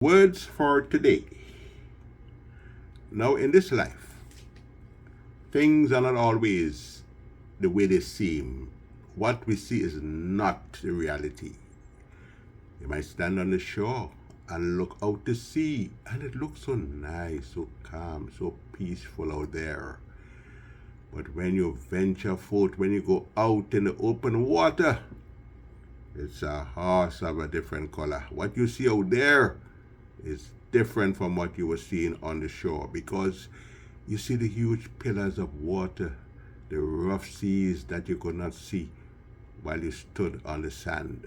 Words for today. Now, in this life, things are not always the way they seem. What we see is not the reality. You might stand on the shore and look out to sea, and it looks so nice, so calm, so peaceful out there. But when you venture forth, when you go out in the open water, it's a horse of a different color. What you see out there is different from what you were seeing on the shore, because you see the huge pillars of water, the rough seas that you could not see while you stood on the sand.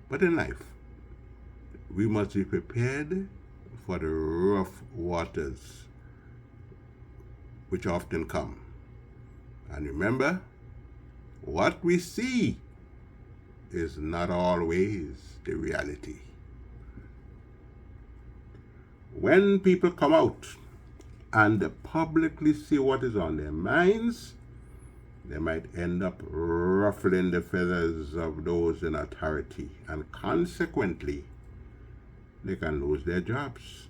But in life, we must be prepared for the rough waters which often come. And remember, what we see is not always the reality. When people come out and publicly say what is on their minds, they might end up ruffling the feathers of those in authority, and consequently, they can lose their jobs.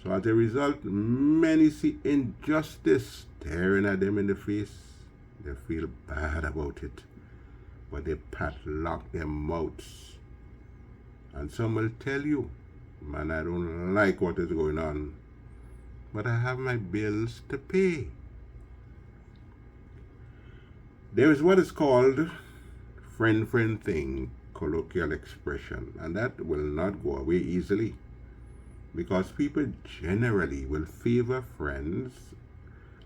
So as a result, many see injustice staring at them in the face. They feel bad about it, but they padlock their mouths. And some will tell you, man, I don't like what is going on, but I have my bills to pay. There is what is called friend thing, colloquial expression, and that will not go away easily, because people generally will favor friends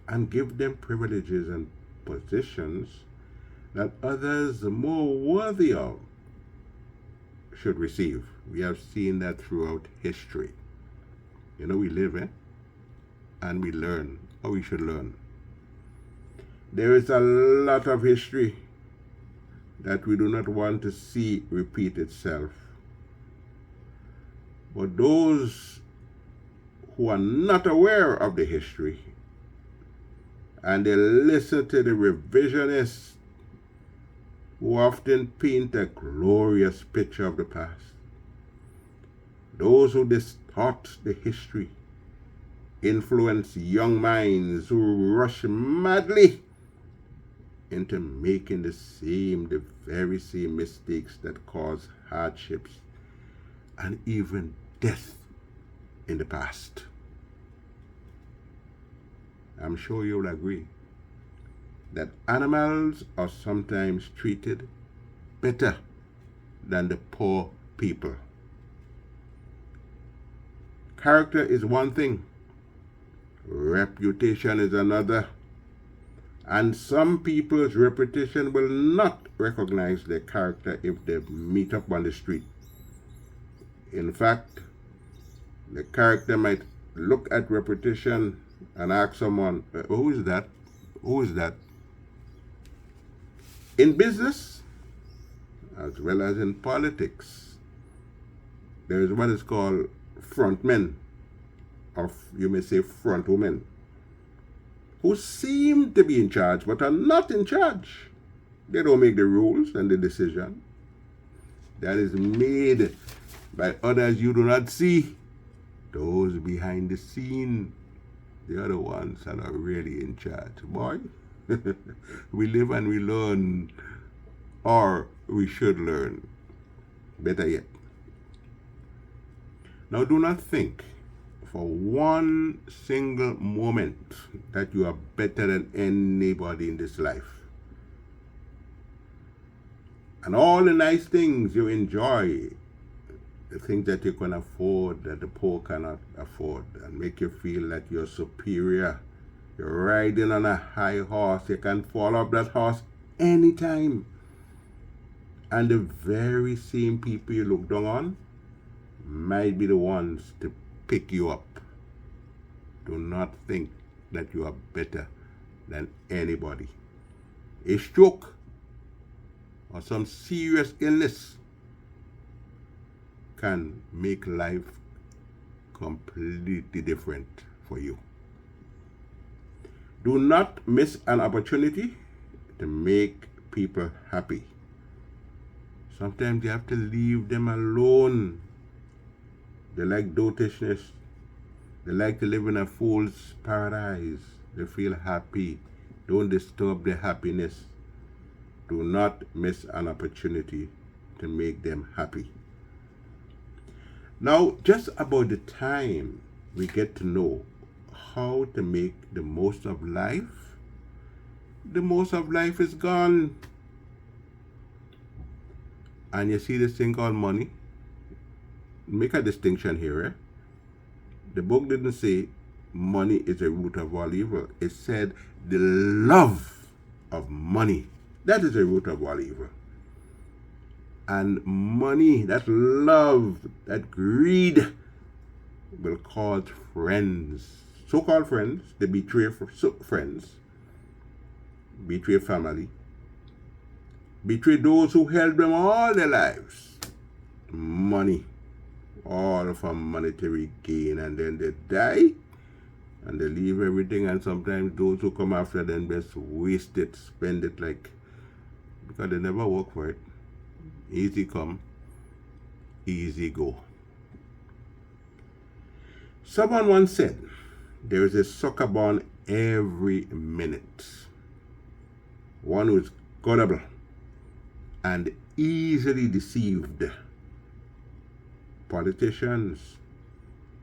and give them privileges and positions that others more worthy of should receive. We have seen that throughout history. We live and we learn, or we should learn. There is a lot of history that we do not want to see repeat itself. But those who are not aware of the history and they listen to the revisionists who often paint a glorious picture of the past, those who distort the history, influence young minds who rush madly into making the very same mistakes that cause hardships and even death in the past. I'm sure you'll agree that animals are sometimes treated better than the poor people. Character is one thing, reputation is another. And some people's reputation will not recognize their character if they meet up on the street. In fact, the character might look at reputation and ask someone, who is that? Who is that? In business, as well as in politics, there is what is called frontmen, or you may say front women, who seem to be in charge but are not in charge. They don't make the rules and the decision. That is made by others you do not see. Those behind the scene, they are the ones that are really in charge. Boy, we live and we learn, or we should learn. Better yet. Now do not think for one single moment that you are better than anybody in this life. And all the nice things you enjoy, the things that you can afford that the poor cannot afford, and make you feel that you're superior. You're riding on a high horse. You can fall off that horse anytime. And the very same people you look down on might be the ones to pick you up. Do not think that you are better than anybody. A stroke or some serious illness can make life completely different for you. Do not miss an opportunity to make people happy. Sometimes you have to leave them alone. They like dotishness. They like to live in a fool's paradise. They feel happy. Don't disturb their happiness. Do not miss an opportunity to make them happy. Now, just about the time we get to know how to make the most of life, the most of life is gone. And you see this thing called money? Make a distinction here. The book didn't say money is a root of all evil. It said the love of money. That is the root of all evil. And money, that love, that greed will cause friends, so-called friends, they betray friends, betray family, betray those who held them all their lives. Money, all for monetary gain, and then they die and they leave everything, and sometimes those who come after them just waste it, spend it because they never work for it. Easy come, easy go. Someone once said, there is a sucker born every minute. One who is gullible and easily deceived. Politicians,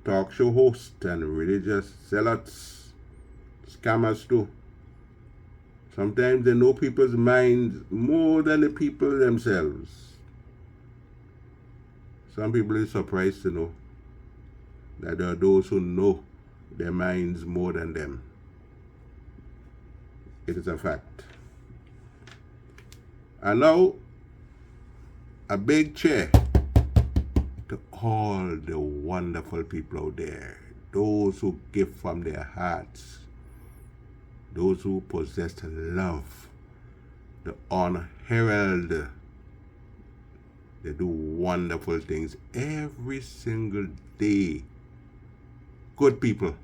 talk show hosts, and religious zealots, scammers too. Sometimes they know people's minds more than the people themselves. Some people are surprised to know that there are those who know their minds more than them. It is a fact. And now, a big cheer to all the wonderful people out there, those who give from their hearts, those who possess love, the unheralded. They do wonderful things every single day. Good people.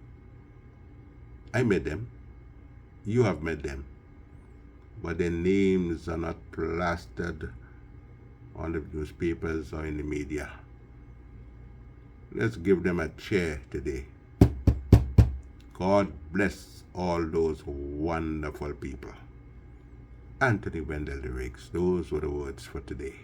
I met them. You have met them. But their names are not plastered on the newspapers or in the media. Let's give them a cheer today. God bless all those wonderful people. Anthony Wendell the Riggs. Those were the words for today.